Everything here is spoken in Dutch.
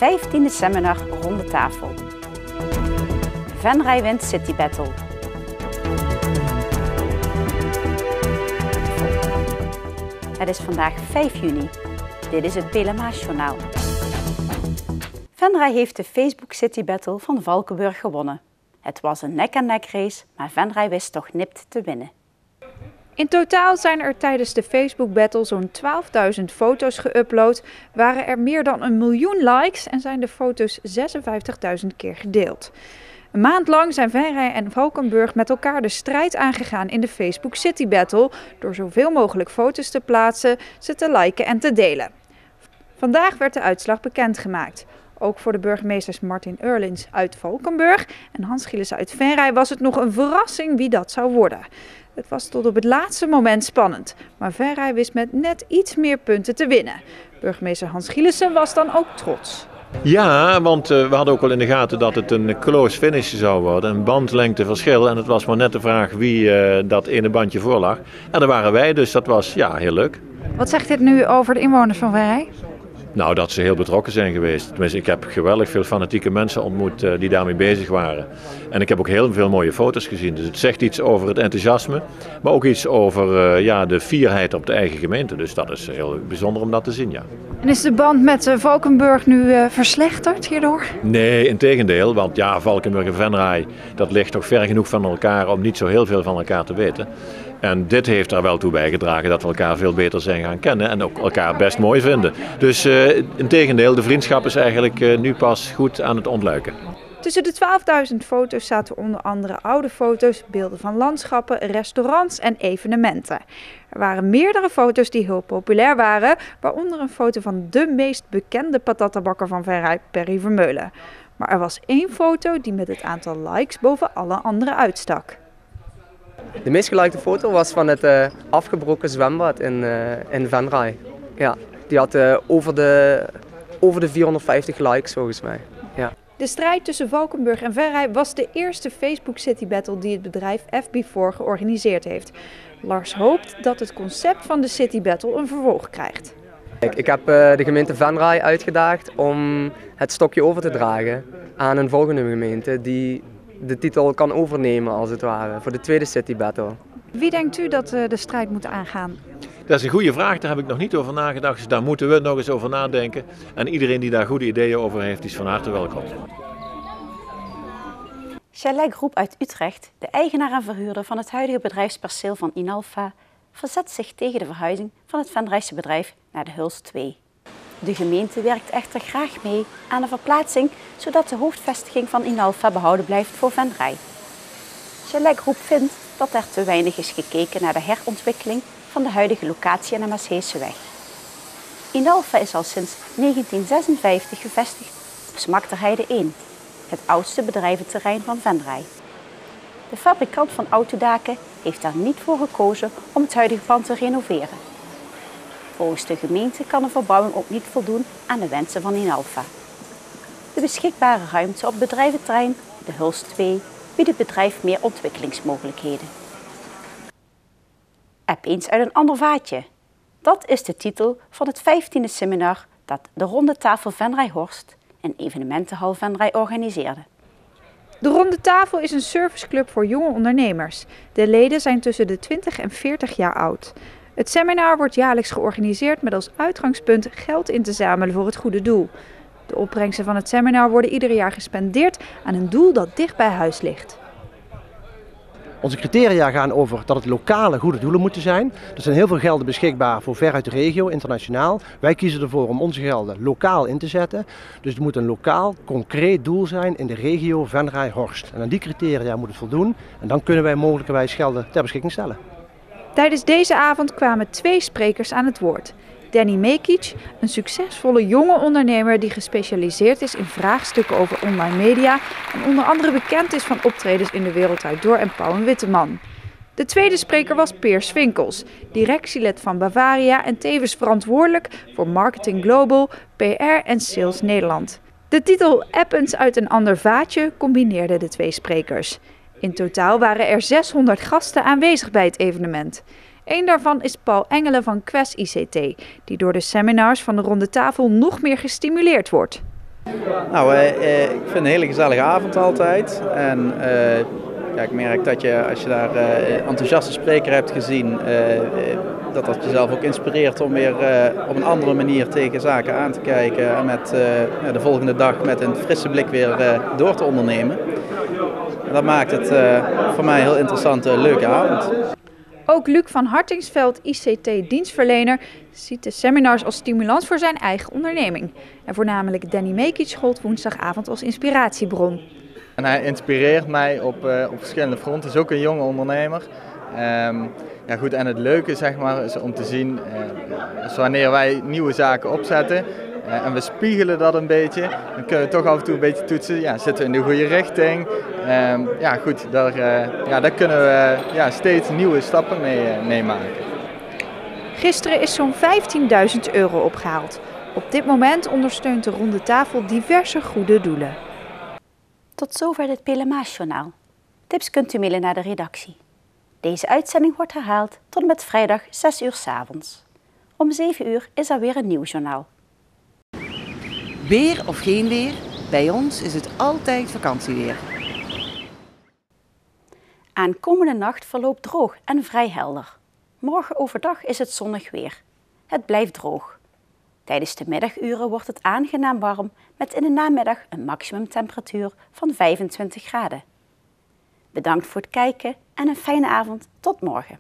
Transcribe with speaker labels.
Speaker 1: 15e seminar Ronde Tafel. Venray wint City Battle. Het is vandaag 5 juni. Dit is het Belemaasjournaal. Venray heeft de Facebook City Battle van Valkenburg gewonnen. Het was een nek-aan-nek race, maar Venray wist toch nipt te winnen.
Speaker 2: In totaal zijn er tijdens de Facebook Battle zo'n 12.000 foto's geüpload, waren er meer dan 1 miljoen likes en zijn de foto's 56.000 keer gedeeld. Een maand lang zijn Venray en Valkenburg met elkaar de strijd aangegaan in de Facebook City Battle door zoveel mogelijk foto's te plaatsen, ze te liken en te delen. Vandaag werd de uitslag bekendgemaakt. Ook voor de burgemeesters Martin Eurlins uit Valkenburg en Hans Gielissen uit Venray was het nog een verrassing wie dat zou worden. Het was tot op het laatste moment spannend, maar Venray wist met net iets meer punten te winnen. Burgemeester Hans Gielissen was dan ook trots.
Speaker 3: Ja, want we hadden ook wel in de gaten dat het een close finish zou worden, een bandlengteverschil. En het was maar net de vraag wie dat ene bandje voorlag. En daar waren wij, dus dat was heel leuk.
Speaker 2: Wat zegt dit nu over de inwoners van Venray?
Speaker 3: Nou, dat ze heel betrokken zijn geweest. Tenminste, ik heb geweldig veel fanatieke mensen ontmoet die daarmee bezig waren. En ik heb ook heel veel mooie foto's gezien. Dus het zegt iets over het enthousiasme, maar ook iets over de fierheid op de eigen gemeente. Dus dat is heel bijzonder om dat te zien, ja.
Speaker 2: En is de band met Valkenburg nu verslechterd hierdoor?
Speaker 3: Nee, integendeel. Want ja, Valkenburg en Venray, dat ligt toch ver genoeg van elkaar om niet zo heel veel van elkaar te weten. En dit heeft er wel toe bijgedragen dat we elkaar veel beter zijn gaan kennen en ook elkaar best mooi vinden. Dus integendeel, de vriendschap is eigenlijk nu pas goed aan het ontluiken.
Speaker 2: Tussen de 12.000 foto's zaten onder andere oude foto's, beelden van landschappen, restaurants en evenementen. Er waren meerdere foto's die heel populair waren, waaronder een foto van de meest bekende patattenbakker van Venray, Perry Vermeulen. Maar er was 1 foto die met het aantal likes boven alle andere uitstak.
Speaker 4: De meest gelikte foto was van het afgebroken zwembad in Venray. Ja, die had over de 450 likes volgens mij. Ja.
Speaker 2: De strijd tussen Valkenburg en Venray was de eerste Facebook City Battle die het bedrijf FB4 georganiseerd heeft. Lars hoopt dat het concept van de City Battle een vervolg krijgt.
Speaker 4: Ik heb de gemeente Venray uitgedaagd om het stokje over te dragen aan een volgende gemeente die de titel kan overnemen als het ware voor de tweede City Battle.
Speaker 2: Wie denkt u dat de strijd moet aangaan?
Speaker 3: Dat is een goede vraag, daar heb ik nog niet over nagedacht. Dus daar moeten we nog eens over nadenken. En iedereen die daar goede ideeën over heeft, is van harte welkom.
Speaker 1: Chalet Groep uit Utrecht, de eigenaar en verhuurder van het huidige bedrijfsperceel van Inalfa, verzet zich tegen de verhuizing van het Venrayse bedrijf naar de Hulst 2. De gemeente werkt echter graag mee aan de verplaatsing, zodat de hoofdvestiging van Inalfa behouden blijft voor Venray. Chalet Groep vindt dat er te weinig is gekeken naar de herontwikkeling van de huidige locatie aan de Maasheeseweg. Inalfa is al sinds 1956 gevestigd op Smakterheide 1, het oudste bedrijventerrein van Venray. De fabrikant van autodaken heeft daar niet voor gekozen om het huidige pand te renoveren. Volgens de gemeente kan de verbouwing ook niet voldoen aan de wensen van Inalfa. De beschikbare ruimte op het bedrijventerrein, de Hulst 2, biedt het bedrijf meer ontwikkelingsmogelijkheden. App eens uit een ander vaatje. Dat is de titel van het 15e seminar dat de Ronde Tafel Venray Horst en Evenementenhal Venray organiseerde.
Speaker 2: De Ronde Tafel is een serviceclub voor jonge ondernemers. De leden zijn tussen de 20 en 40 jaar oud. Het seminar wordt jaarlijks georganiseerd met als uitgangspunt geld in te zamelen voor het goede doel. De opbrengsten van het seminar worden ieder jaar gespendeerd aan een doel dat dicht bij huis ligt.
Speaker 5: Onze criteria gaan over dat het lokale goede doelen moeten zijn. Er zijn heel veel gelden beschikbaar voor ver uit de regio, internationaal. Wij kiezen ervoor om onze gelden lokaal in te zetten. Dus het moet een lokaal, concreet doel zijn in de regio Venray-Horst. En aan die criteria moet het voldoen en dan kunnen wij mogelijkerwijs gelden ter beschikking stellen.
Speaker 2: Tijdens deze avond kwamen 2 sprekers aan het woord. Danny Mekic, een succesvolle jonge ondernemer die gespecialiseerd is in vraagstukken over online media en onder andere bekend is van optredens in De Wereld Draait Door en Pauw en Witteman. De tweede spreker was Piers Vinkels, directielid van Bavaria en tevens verantwoordelijk voor Marketing Global, PR en Sales Nederland. De titel App eens uit een ander vaatje combineerde de 2 sprekers. In totaal waren er 600 gasten aanwezig bij het evenement. Eén daarvan is Paul Engelen van Quest ICT, die door de seminars van de Ronde Tafel nog meer gestimuleerd wordt.
Speaker 6: Nou, ik vind het een hele gezellige avond altijd. En ja, ik merk dat je, als je daar enthousiaste spreker hebt gezien, dat jezelf ook inspireert om weer op een andere manier tegen zaken aan te kijken. En met de volgende dag met een frisse blik weer door te ondernemen. En dat maakt het voor mij een heel interessante, leuke avond.
Speaker 2: Ook Luc van Hartingsveld, ICT-dienstverlener, ziet de seminars als stimulans voor zijn eigen onderneming. En voornamelijk Danny Mekic gold woensdagavond als inspiratiebron.
Speaker 7: En hij inspireert mij op verschillende fronten. Hij is ook een jonge ondernemer. Ja, goed, en het leuke zeg maar, is om te zien, is wanneer wij nieuwe zaken opzetten en we spiegelen dat een beetje, dan kunnen we toch af en toe een beetje toetsen. Ja, zitten we in de goede richting? Ja, goed, daar kunnen we steeds nieuwe stappen mee maken.
Speaker 2: Gisteren is zo'n €15.000 opgehaald. Op dit moment ondersteunt de ronde tafel diverse goede doelen.
Speaker 1: Tot zover dit PLMA-journaal. Tips kunt u mailen naar de redactie. Deze uitzending wordt herhaald tot en met vrijdag 6 uur 's avonds. Om 7 uur is er weer een nieuw journaal.
Speaker 8: Weer of geen weer, bij ons is het altijd vakantieweer.
Speaker 1: Aankomende nacht verloopt droog en vrij helder. Morgen overdag is het zonnig weer. Het blijft droog. Tijdens de middaguren wordt het aangenaam warm met in de namiddag een maximumtemperatuur van 25 graden. Bedankt voor het kijken en een fijne avond. Tot morgen.